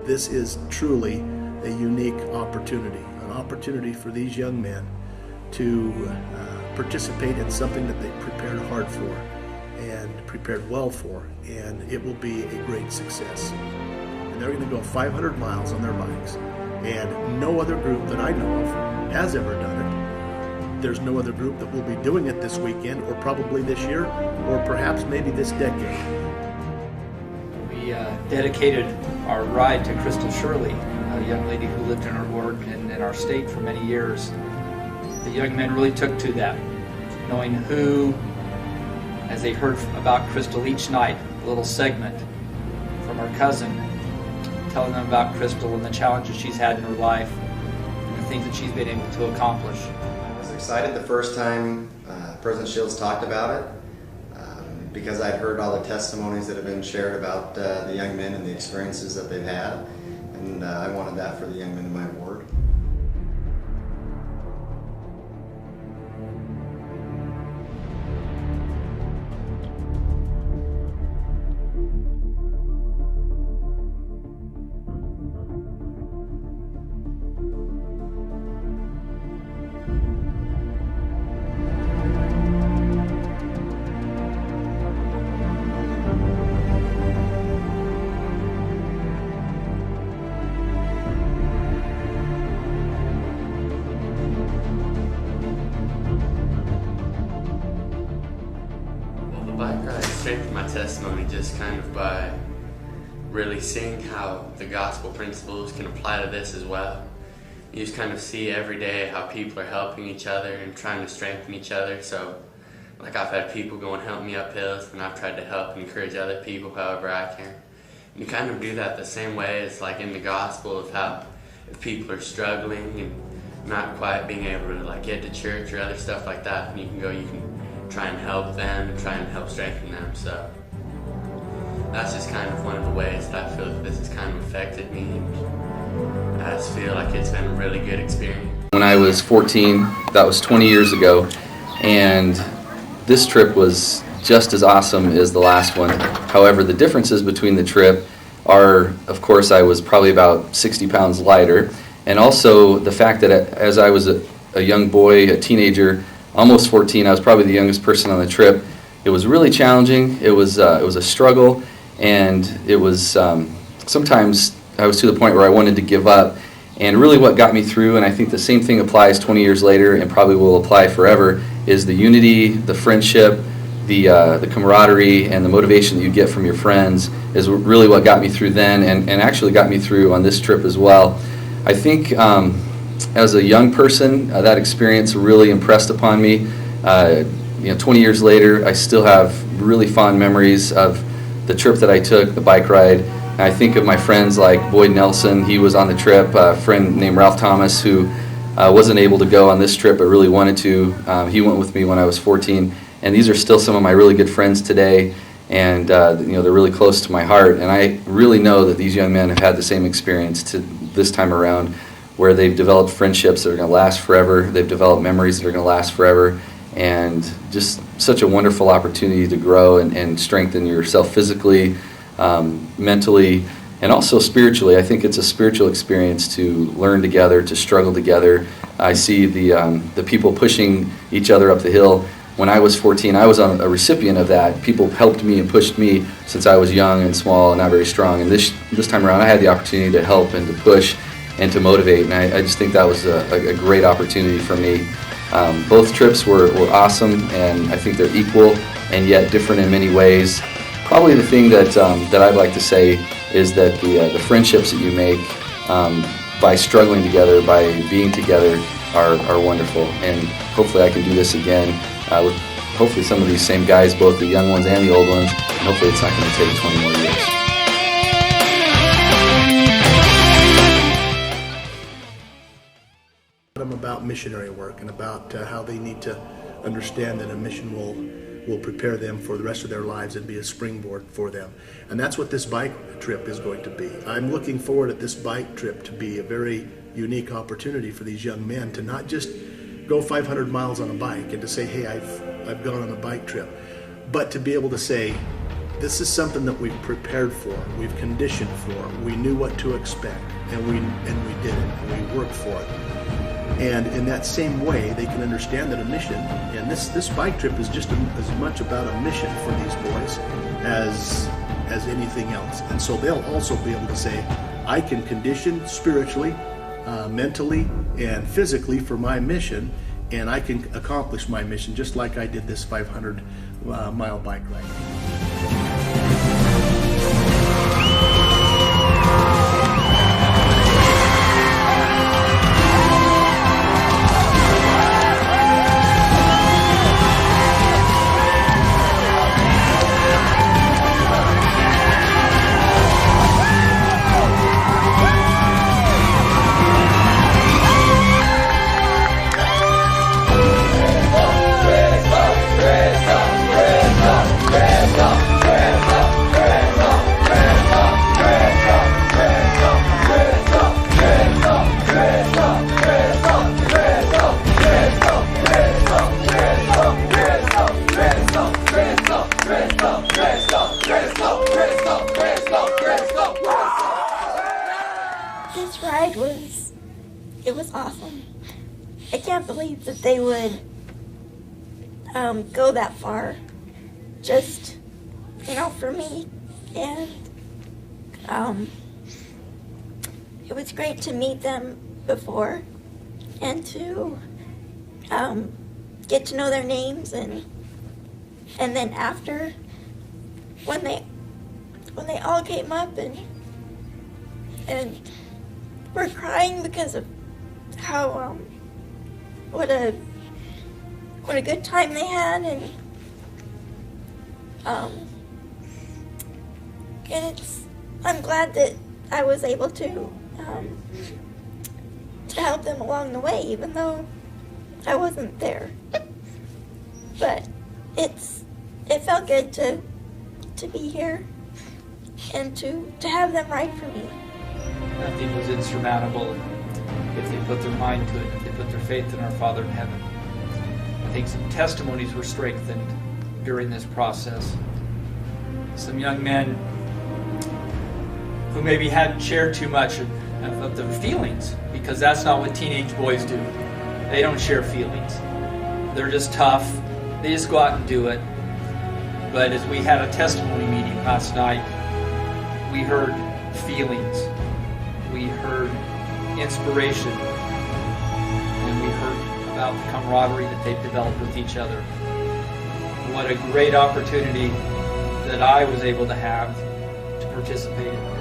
This is truly a unique opportunity, an opportunity for these young men to participate in something that they prepared hard for and prepared well for, and it will be a great success. And they're going to go 500 miles on their bikes, and no other group that I know of has ever done it. There's no other group that will be doing it this weekend, or probably this year, or perhaps maybe this decade. We dedicated our ride to Crystal Shirley, a young lady who lived in our ward and in our state for many years. The young men really took to that, knowing who, as they heard about Crystal each night, a little segment from her cousin, telling them about Crystal and the challenges she's had in her life and the things that she's been able to accomplish. I was excited the first time President Shields talked about it because I'd heard all the testimonies that have been shared about the young men and the experiences that they've had, and I wanted that for the young men in my ward. The bike ride strengthened my testimony just kind of by really seeing how the gospel principles can apply to this as well. You just kind of see every day how people are helping each other and trying to strengthen each other. So, like, I've had people go and help me up hills, and I've tried to help and encourage other people however I can. And you kind of do that the same way as like in the gospel of how if people are struggling and not quite being able to like get to church or other stuff like that, and you can try and help them and try and help strengthen them. So that's just kind of one of the ways that I feel that this has kind of affected me, and I just feel like it's been a really good experience. When I was 14, that was 20 years ago, and this trip was just as awesome as the last one. However, the differences between the trip are, of course, I was probably about 60 pounds lighter, and also the fact that as I was a young boy, a teenager, almost 14, I was probably the youngest person on the trip. It was really challenging. It was a struggle, and it was sometimes I was to the point where I wanted to give up. And really what got me through, and I think the same thing applies 20 years later and probably will apply forever, is the unity, the friendship, the camaraderie, and the motivation that you get from your friends is really what got me through then, and actually got me through on this trip as well. I think as a young person, that experience really impressed upon me. 20 years later, I still have really fond memories of the trip that I took, the bike ride. And I think of my friends like Boyd Nelson. He was on the trip. A friend named Ralph Thomas, who wasn't able to go on this trip but really wanted to. He went with me when I was 14. And these are still some of my really good friends today. And they're really close to my heart. And I really know that these young men have had the same experience to this time around, where they've developed friendships that are going to last forever. They've developed memories that are going to last forever, and just such a wonderful opportunity to grow and strengthen yourself physically, mentally, and also spiritually. I think it's a spiritual experience to learn together, to struggle together. I see the people pushing each other up the hill. When I was 14, I was a recipient of that. People helped me and pushed me since I was young and small and not very strong. And this time around, I had the opportunity to help and to push and to motivate, and I just think that was a great opportunity for me. Both trips were awesome, and I think they're equal and yet different in many ways. Probably the thing that I'd like to say is that the friendships that you make by struggling together, by being together, are wonderful. And hopefully I can do this again with hopefully some of these same guys, both the young ones and the old ones, and hopefully it's not going to take 20 more years. About missionary work and about how they need to understand that a mission will prepare them for the rest of their lives and be a springboard for them. And that's what this bike trip is going to be. I'm looking forward at this bike trip to be a very unique opportunity for these young men to not just go 500 miles on a bike and to say, hey, I've gone on a bike trip, but to be able to say, this is something that we've prepared for, we've conditioned for, we knew what to expect, and we did it, and we worked for it. And in that same way, they can understand that a mission, and this bike trip is just as much about a mission for these boys as anything else. And so they'll also be able to say, I can condition spiritually, mentally, and physically for my mission, and I can accomplish my mission just like I did this 500-mile bike ride. This ride was awesome. I can't believe that they would go that far just, for me. And it was great to meet them before and to get to know their names, and then after, when they all came up and were crying because of how what a good time they had, and I'm glad that I was able to help them along the way, even though I wasn't there. But it felt good to be here and to have them ride for me. Nothing was insurmountable if they put their mind to it, if they put their faith in our Father in heaven. I think some testimonies were strengthened during this process. Some young men who maybe hadn't shared too much of their feelings, because that's not what teenage boys do. They don't share feelings. They're just tough. They just go out and do it. But as we had a testimony meeting last night, we heard feelings. We heard inspiration, and we heard about the camaraderie that they've developed with each other. What a great opportunity that I was able to have to participate in.